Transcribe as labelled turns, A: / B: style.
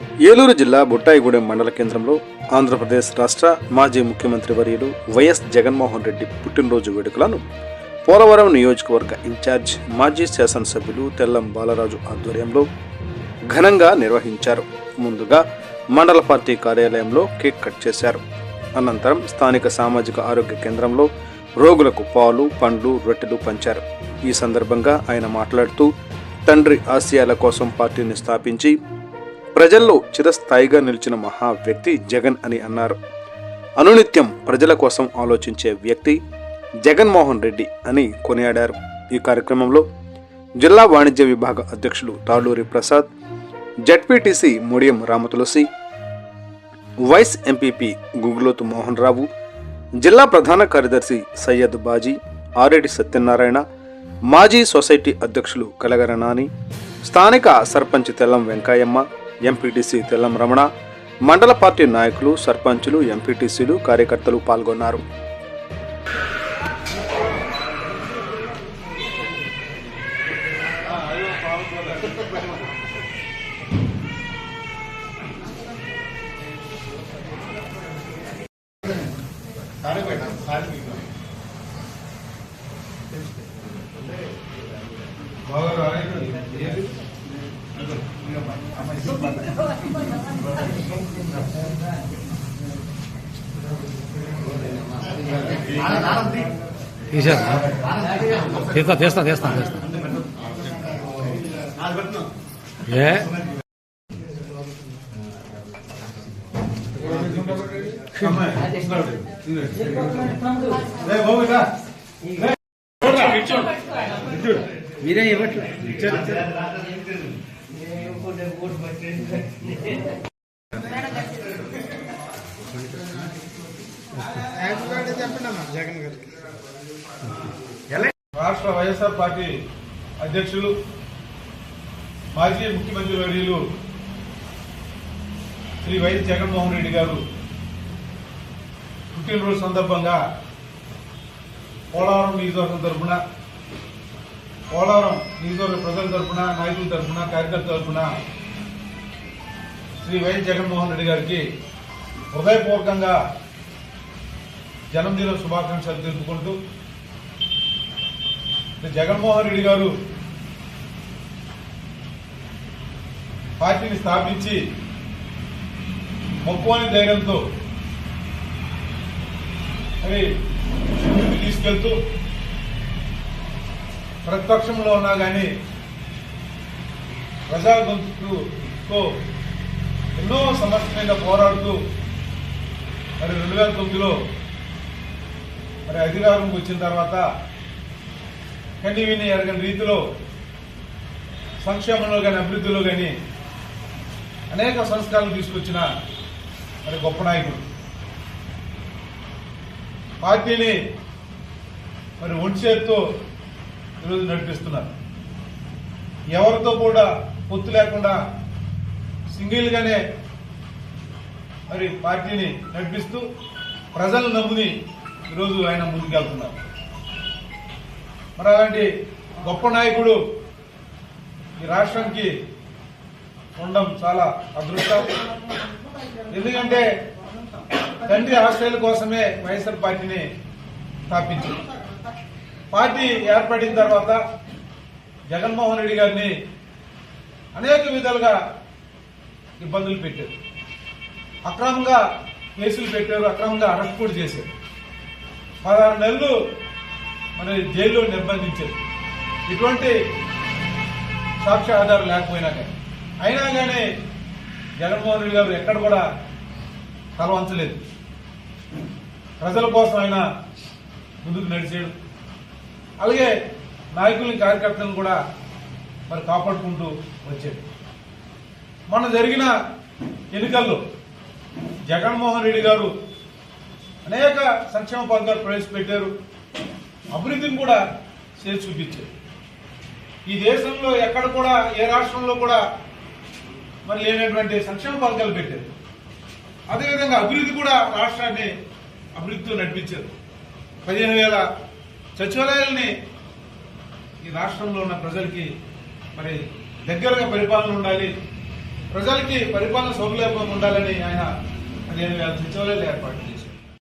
A: ఏలూరు జిల్లా బుట్టాయిగూడెం మండల కేంద్రంలో ఆంధ్రప్రదేశ్ రాష్ట్ర మాజీ ముఖ్యమంత్రి వర్యులు వైఎస్ జగన్మోహన్ రెడ్డి పుట్టినరోజు వేడుకలను పోలవరం నియోజకవర్గ ఇన్ఛార్జ్ మాజీ శాసనసభ్యులు తెల్లం బాలరాజు ఆధ్వర్యంలో ఘనంగా నిర్వహించారు. ముందుగా మండల పార్టీ కార్యాలయంలో కేక్ కట్ చేశారు. అనంతరం స్థానిక సామాజిక ఆరోగ్య కేంద్రంలో రోగులకు పాలు, పండ్లు, రొట్టెలు పంచారు. ఈ సందర్భంగా ఆయన మాట్లాడుతూ తండ్రి ఆశయాల కోసం పార్టీని స్థాపించి ప్రజల్లో చిరస్థాయిగా నిలిచిన మహా వ్యక్తి జగన్ అని అన్నారు. అనునిత్యం ప్రజల కోసం ఆలోచించే వ్యక్తి జగన్మోహన్ రెడ్డి అని కొనియాడారు. ఈ కార్యక్రమంలో జిల్లా వాణిజ్య విభాగ అధ్యక్షులు Taluri Prasad, ZPTC Mudiyam Ramatulasi, vice MPP Guguloth Mohan Rao, జిల్లా ప్రధాన కార్యదర్శి సయ్యద్ బాజీ, ఆరెడ్డి సత్యనారాయణ, మాజీ సొసైటీ అధ్యక్షులు కలగర నాని, స్థానిక సర్పంచ్ తెల్లం వెంకయ్యమ్మ, ఎంపీటీసీ తెల్లం రమణ, మండల పార్టీ నాయకులు, సర్పంచులు, ఎంపీటీసీలు, కార్యకర్తలు పాల్గొన్నారు.
B: తీస్తా ఏ మీరే ఇవ్వట్లేదు.
C: రాష్ట్ర వైఎస్ఆర్ పార్టీ అధ్యక్షులు మాజీ ముఖ్యమంత్రి వర్యులు శ్రీ వైఎస్ జగన్మోహన్ రెడ్డి గారు పుట్టినరోజు సందర్భంగా పోలవరం నియోజకవర్గం తరఫున, పోలవరం నియోజకవర్గ ప్రజల తరఫున, నాయకుల తరఫున, కార్యకర్తల తరఫున శ్రీ వైఎస్ జగన్మోహన్ రెడ్డి గారికి హృదయపూర్వకంగా జన్మదిన శుభాకాంక్షలు తెలుపుకుంటూ, జగన్మోహన్ రెడ్డి గారు పార్టీని స్థాపించి మొక్కువని ధైర్యంతో మరి ముందుకు తీసుకెళ్తూ ప్రతిపక్షంలో ఉన్నా కానీ ప్రజా గొంతుతో ఎన్నో సమస్యల మీద పోరాడుతూ మరి 2009లో మరి అధికారంకి వచ్చిన తర్వాత కన్నీ విని ఎరగని రీతిలో సంక్షేమంలో కానీ, అభివృద్ధిలో కానీ అనేక సంస్కారాలు తీసుకొచ్చిన మరి గొప్ప నాయకుడు. పార్టీని మరి ఒంటి చేత్తో ఈరోజు నడిపిస్తున్నారు. ఎవరితో కూడా పొత్తు లేకుండా సింగిల్గానే మరి పార్టీని నడిపిస్తూ ప్రజలను నమ్ముని ఈరోజు ఆయన ముందుకెళ్తున్నారు. మరి అలాంటి గొప్ప నాయకుడు ఈ రాష్ట్రానికి ఉండడం చాలా అదృష్టం. ఎందుకంటే తండ్రి ఆశయాల కోసమే వైఎస్ఆర్ పార్టీని స్థాపించారు. పార్టీ ఏర్పడిన తర్వాత జగన్మోహన్ రెడ్డి గారిని అనేక విధాలుగా ఇబ్బందులు పెట్టారు, అక్రమంగా కేసులు పెట్టారు, అక్రమంగా అరెస్ట్ కూడా చేశారు. 16 నెలలు మరి జైల్లో నిర్బంధించారు. ఇటువంటి సాక్ష్య ఆధారం లేకపోయినా కానీ, అయినా కానీ జగన్మోహన్ రెడ్డి గారు ఎక్కడ కూడా తల వంచలేదు. ప్రజల కోసం ఆయన ముందుకు నడిచాడు. అలాగే నాయకుల్ని, కార్యకర్తలను కూడా మరి కాపాడుకుంటూ వచ్చాడు. మొన్న జరిగిన ఎన్నికల్లో జగన్మోహన్ రెడ్డి గారు అనేక సంక్షేమ పథకాలు ప్రవేశపెట్టారు, అభివృద్ధిని కూడా చేసి చూపించారు. ఈ దేశంలో ఎక్కడ కూడా, ఏ రాష్ట్రంలో కూడా మరి లేనటువంటి సంక్షేమ పథకాలు పెట్టారు. అదేవిధంగా అభివృద్ధి కూడా రాష్ట్రాన్ని అభివృద్ధితో నడిపించారు. 15,000 సచివాలయాల్ని ఈ రాష్ట్రంలో ఉన్న ప్రజలకి మరి దగ్గరగా పరిపాలన ఉండాలి, ప్రజలకి పరిపాలన సౌలభ్యం ఉండాలని ఆయన 15,000 సచివాలయాలు ఏర్పాటు చేశారు.